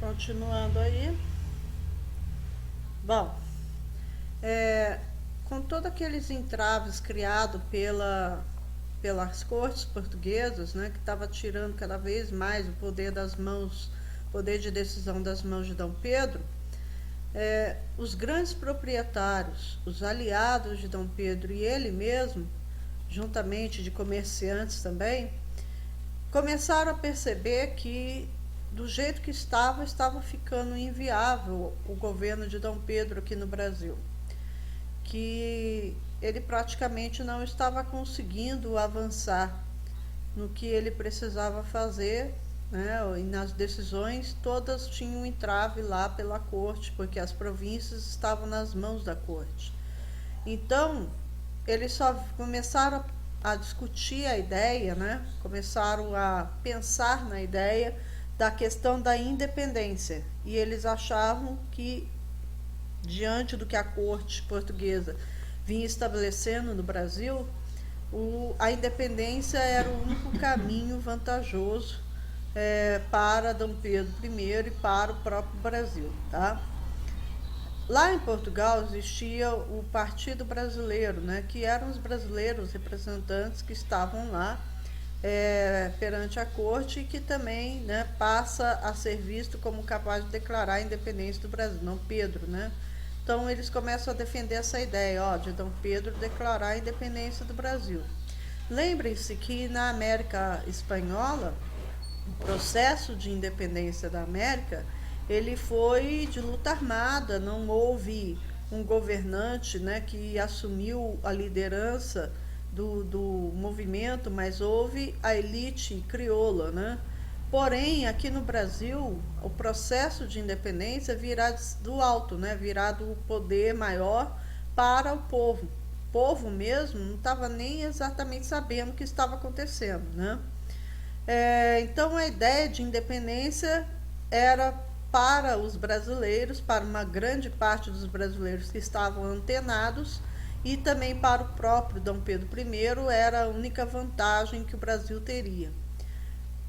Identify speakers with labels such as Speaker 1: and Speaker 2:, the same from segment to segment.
Speaker 1: Continuando aí. Bom, com todos aqueles entraves criados pelas cortes portuguesas, né, que estava tirando cada vez mais o poder das mãos, poder de decisão das mãos de Dom Pedro, os grandes proprietários, os aliados de Dom Pedro e ele mesmo, juntamente de comerciantes também, começaram a perceber que do jeito que estava ficando inviável o governo de Dom Pedro aqui no Brasil, que ele praticamente não estava conseguindo avançar no que ele precisava fazer, né? E nas decisões todas tinham um entrave lá pela corte, porque as províncias estavam nas mãos da corte. Então, eles só começaram a discutir a ideia, né? Começaram a pensar na ideia da questão da independência. E eles achavam que, diante do que a corte portuguesa vinha estabelecendo no Brasil, a independência era o único caminho vantajoso para Dom Pedro I e para o próprio Brasil, tá? Lá em Portugal existia o Partido Brasileiro, né, que eram os brasileiros representantes que estavam lá perante a corte e que também, né, passa a ser visto como capaz de declarar a independência do Brasil, Dom Pedro, né? Então eles começam a defender essa ideia, de Dom Pedro declarar a independência do Brasil. Lembrem-se que na América Espanhola, o processo de independência da América, ele foi de luta armada, não houve um governante, né, que assumiu a liderança do movimento, mas houve a elite crioula, né? Porém, aqui no Brasil, o processo de independência virá do alto, né? Virá do poder maior para o povo. O povo mesmo não estava nem exatamente sabendo o que estava acontecendo, né? Então, a ideia de independência era para os brasileiros, para uma grande parte dos brasileiros que estavam antenados, e também para o próprio Dom Pedro I, era a única vantagem que o Brasil teria.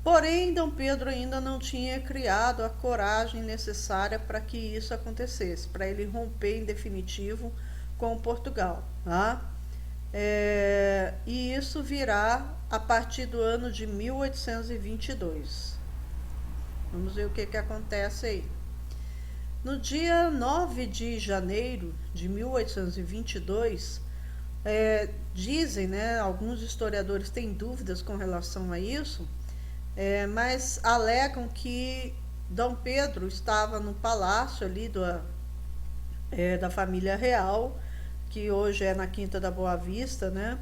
Speaker 1: Porém, Dom Pedro ainda não tinha criado a coragem necessária para que isso acontecesse, para ele romper em definitivo com Portugal, tá? E isso virá a partir do ano de 1822. Vamos ver o que acontece aí. No dia 9 de janeiro de 1822, dizem, né, alguns historiadores têm dúvidas com relação a isso, mas alegam que Dom Pedro estava no palácio ali da família real, que hoje é na Quinta da Boa Vista, né?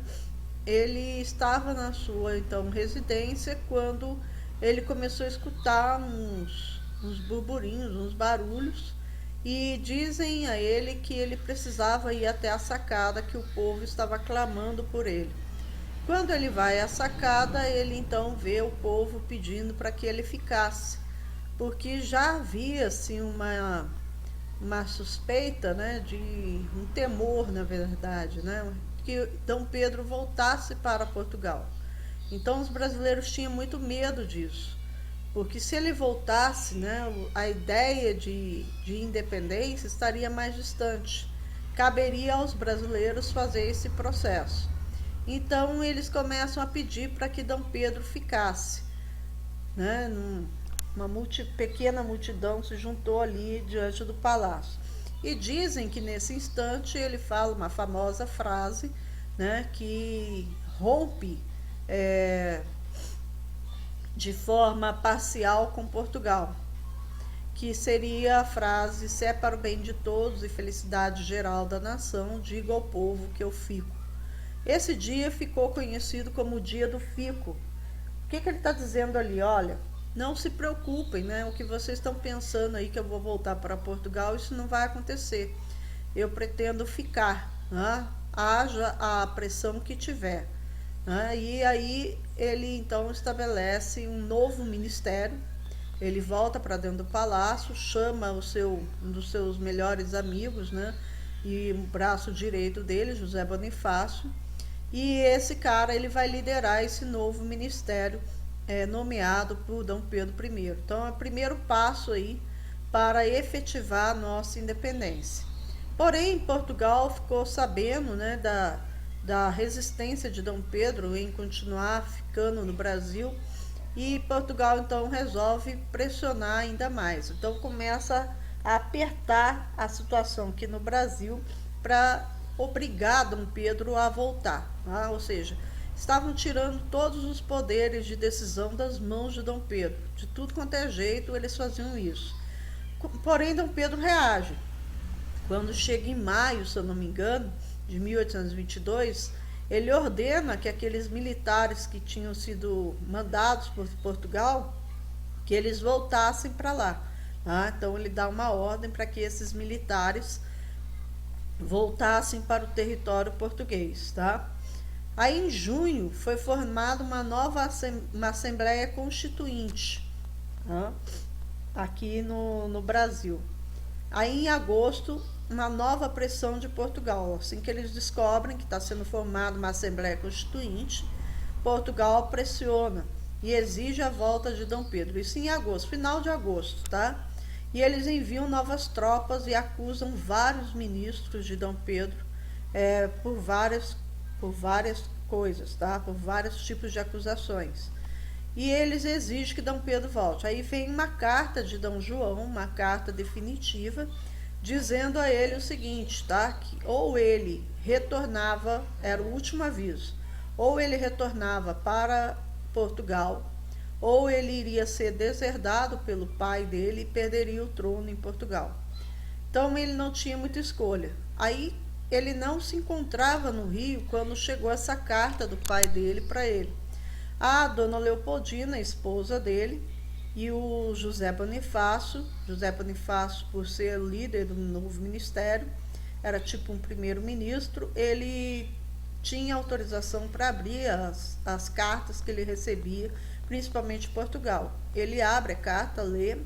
Speaker 1: Ele estava na sua, então, residência quando ele começou a escutar uns burburinhos, uns barulhos, e dizem a ele que ele precisava ir até a sacada, que o povo estava clamando por ele. Quando ele vai à sacada, ele então vê o povo pedindo para que ele ficasse, porque já havia assim uma suspeita, né, de um temor, na verdade, né, que Dom Pedro voltasse para Portugal. Então os brasileiros tinham muito medo disso, porque se ele voltasse, né, a ideia de independência estaria mais distante. Caberia aos brasileiros fazer esse processo. Então eles começam a pedir para que Dom Pedro ficasse, né? Uma pequena multidão se juntou ali diante do palácio. E dizem que nesse instante ele fala uma famosa frase, né, que rompe de forma parcial com Portugal, que seria a frase: se é para o bem de todos e felicidade geral da nação, digo ao povo que eu fico. Esse dia ficou conhecido como o dia do fico. O que ele está dizendo ali? Olha, não se preocupem, né? O que vocês estão pensando aí que eu vou voltar para Portugal, isso não vai acontecer. Eu pretendo ficar, né? Haja a pressão que tiver. Né? E aí ele então estabelece um novo ministério. Ele volta para dentro do palácio, chama um dos seus melhores amigos, né? E o braço direito dele, José Bonifácio. E esse cara ele vai liderar esse novo ministério nomeado por Dom Pedro I. Então é o primeiro passo aí para efetivar a nossa independência. Porém, Portugal ficou sabendo, né, da resistência de Dom Pedro em continuar ficando no Brasil, e Portugal então resolve pressionar ainda mais. Então começa a apertar a situação aqui no Brasil para obrigar Dom Pedro a voltar, tá? Ou seja, estavam tirando todos os poderes de decisão das mãos de Dom Pedro. De tudo quanto é jeito, eles faziam isso. Porém, Dom Pedro reage. Quando chega em maio, se eu não me engano, de 1822, ele ordena que aqueles militares que tinham sido mandados por Portugal, que eles voltassem para lá. Tá? Então ele dá uma ordem para que esses militares voltassem para o território português. Tá? Aí em junho foi formada uma Assembleia Constituinte, tá? Aqui no Brasil. Aí em agosto, uma nova pressão de Portugal. Assim que eles descobrem que está sendo formada uma Assembleia Constituinte, Portugal pressiona e exige a volta de Dom Pedro. Isso em agosto, final de agosto, tá? E eles enviam novas tropas e acusam vários ministros de Dom Pedro por várias coisas, tá? Por vários tipos de acusações. E eles exigem que Dom Pedro volte. Aí vem uma carta de Dom João, uma carta definitiva, dizendo a ele o seguinte, tá? Que ou ele retornava, era o último aviso, ou ele retornava para Portugal, ou ele iria ser deserdado pelo pai dele e perderia o trono em Portugal. Então ele não tinha muita escolha. Aí ele não se encontrava no Rio quando chegou essa carta do pai dele para ele. A dona Leopoldina, a esposa dele, e o José Bonifácio, por ser líder do novo ministério, era tipo um primeiro-ministro, ele tinha autorização para abrir as cartas que ele recebia, principalmente de Portugal. Ele abre a carta, lê,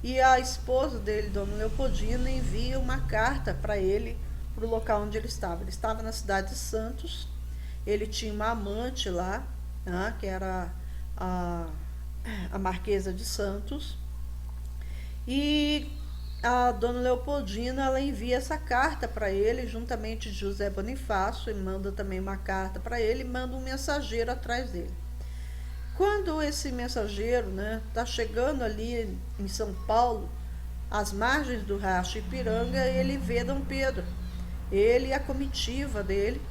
Speaker 1: e a esposa dele, dona Leopoldina, envia uma carta para ele, para o local onde ele estava. Ele estava na cidade de Santos, ele tinha uma amante lá, que era a Marquesa de Santos, e a dona Leopoldina ela envia essa carta para ele, juntamente de José Bonifácio, e manda também uma carta para ele, e manda um mensageiro atrás dele. Quando esse mensageiro está chegando ali em São Paulo, às margens do Riacho Ipiranga, ele vê Dom Pedro. Ele e a comitiva dele,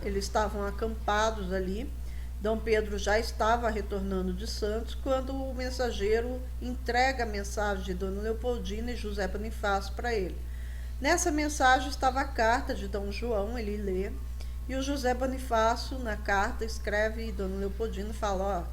Speaker 1: eles estavam acampados ali. Dom Pedro já estava retornando de Santos quando o mensageiro entrega a mensagem de Dona Leopoldina e José Bonifácio para ele. Nessa mensagem estava a carta de Dom João, ele lê, e o José Bonifácio, na carta, escreve, e Dona Leopoldina fala,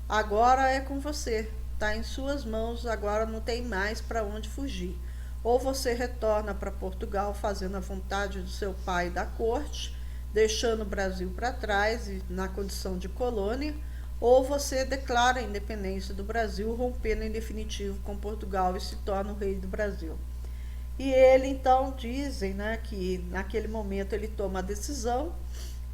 Speaker 1: agora é com você, está em suas mãos, agora não tem mais para onde fugir. Ou você retorna para Portugal fazendo a vontade do seu pai e da corte, deixando o Brasil para trás e na condição de colônia, ou você declara a independência do Brasil, rompendo em definitivo com Portugal e se torna o rei do Brasil. E ele então dizem que naquele momento ele toma a decisão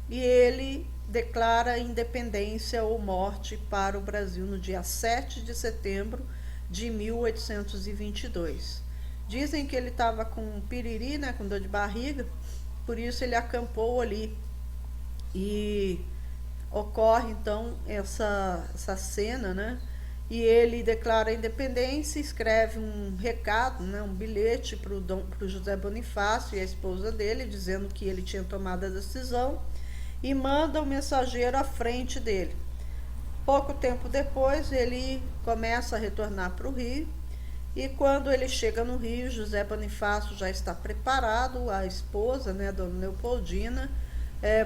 Speaker 1: e ele declara independência ou morte para o Brasil no dia 7 de setembro de 1822. Dizem que ele estava com piriri, com dor de barriga, por isso ele acampou ali. E ocorre então essa cena, e ele declara a independência, escreve um recado, um bilhete para o José Bonifácio e a esposa dele, dizendo que ele tinha tomado a decisão, e manda o mensageiro à frente dele. Pouco tempo depois, ele começa a retornar para o Rio, e quando ele chega no Rio, José Bonifácio já está preparado, a esposa, Dona Leopoldina,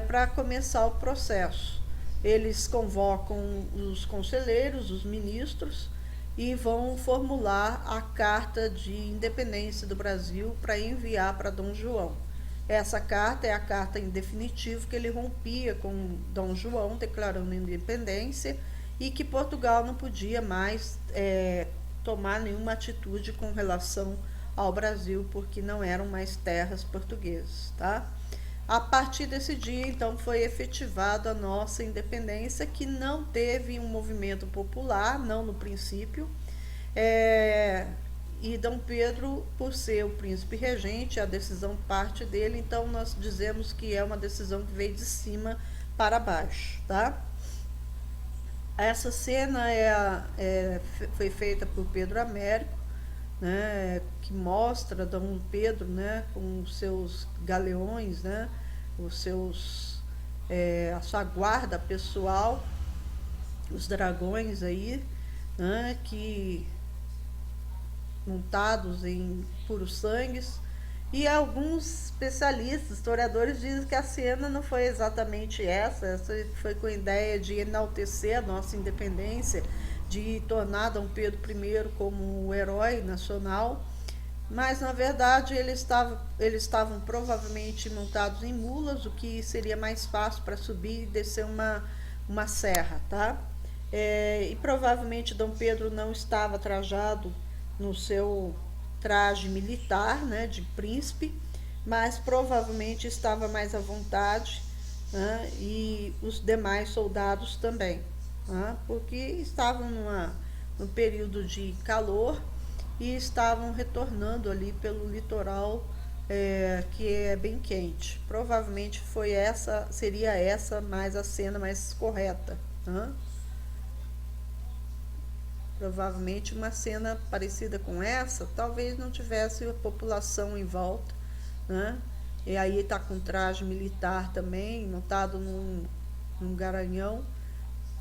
Speaker 1: para começar o processo. Eles convocam os conselheiros, os ministros, e vão formular a carta de independência do Brasil para enviar para Dom João. Essa carta é a carta em definitivo que ele rompia com Dom João, declarando a independência, e que Portugal não podia mais tomar nenhuma atitude com relação ao Brasil, porque não eram mais terras portuguesas, tá? A partir desse dia, então, foi efetivada a nossa independência, que não teve um movimento popular, não no princípio, e Dom Pedro, por ser o príncipe regente, a decisão parte dele, então nós dizemos que é uma decisão que veio de cima para baixo, tá? Essa cena foi feita por Pedro Américo, né, que mostra Dom Pedro, né, com os seus galeões, né, a sua guarda pessoal, os dragões aí, né, que montados em puros sangues. E alguns especialistas, historiadores, dizem que a cena não foi exatamente essa foi com a ideia de enaltecer a nossa independência, de tornar Dom Pedro I como o herói nacional, mas na verdade eles estavam provavelmente montados em mulas, o que seria mais fácil para subir e descer uma serra, tá? E provavelmente Dom Pedro não estava trajado no seu traje militar, né, de príncipe, mas provavelmente estava mais à vontade, né, e os demais soldados também, né, porque estavam num período de calor e estavam retornando ali pelo litoral, que é bem quente. Provavelmente seria essa mais a cena mais correta, né? Provavelmente uma cena parecida com essa, talvez não tivesse a população em volta, né? E aí está com traje militar também, montado num garanhão,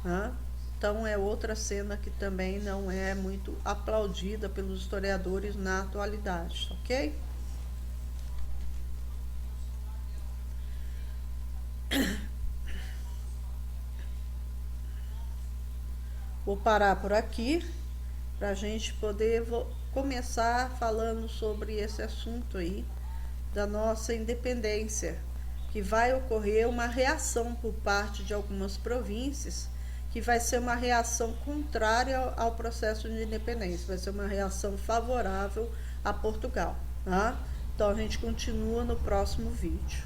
Speaker 1: né? Então é outra cena que também não é muito aplaudida pelos historiadores na atualidade, ok? Vou parar por aqui para a gente poder começar falando sobre esse assunto aí da nossa independência, que vai ocorrer uma reação por parte de algumas províncias, que vai ser uma reação contrária ao processo de independência, vai ser uma reação favorável a Portugal, tá? Então a gente continua no próximo vídeo.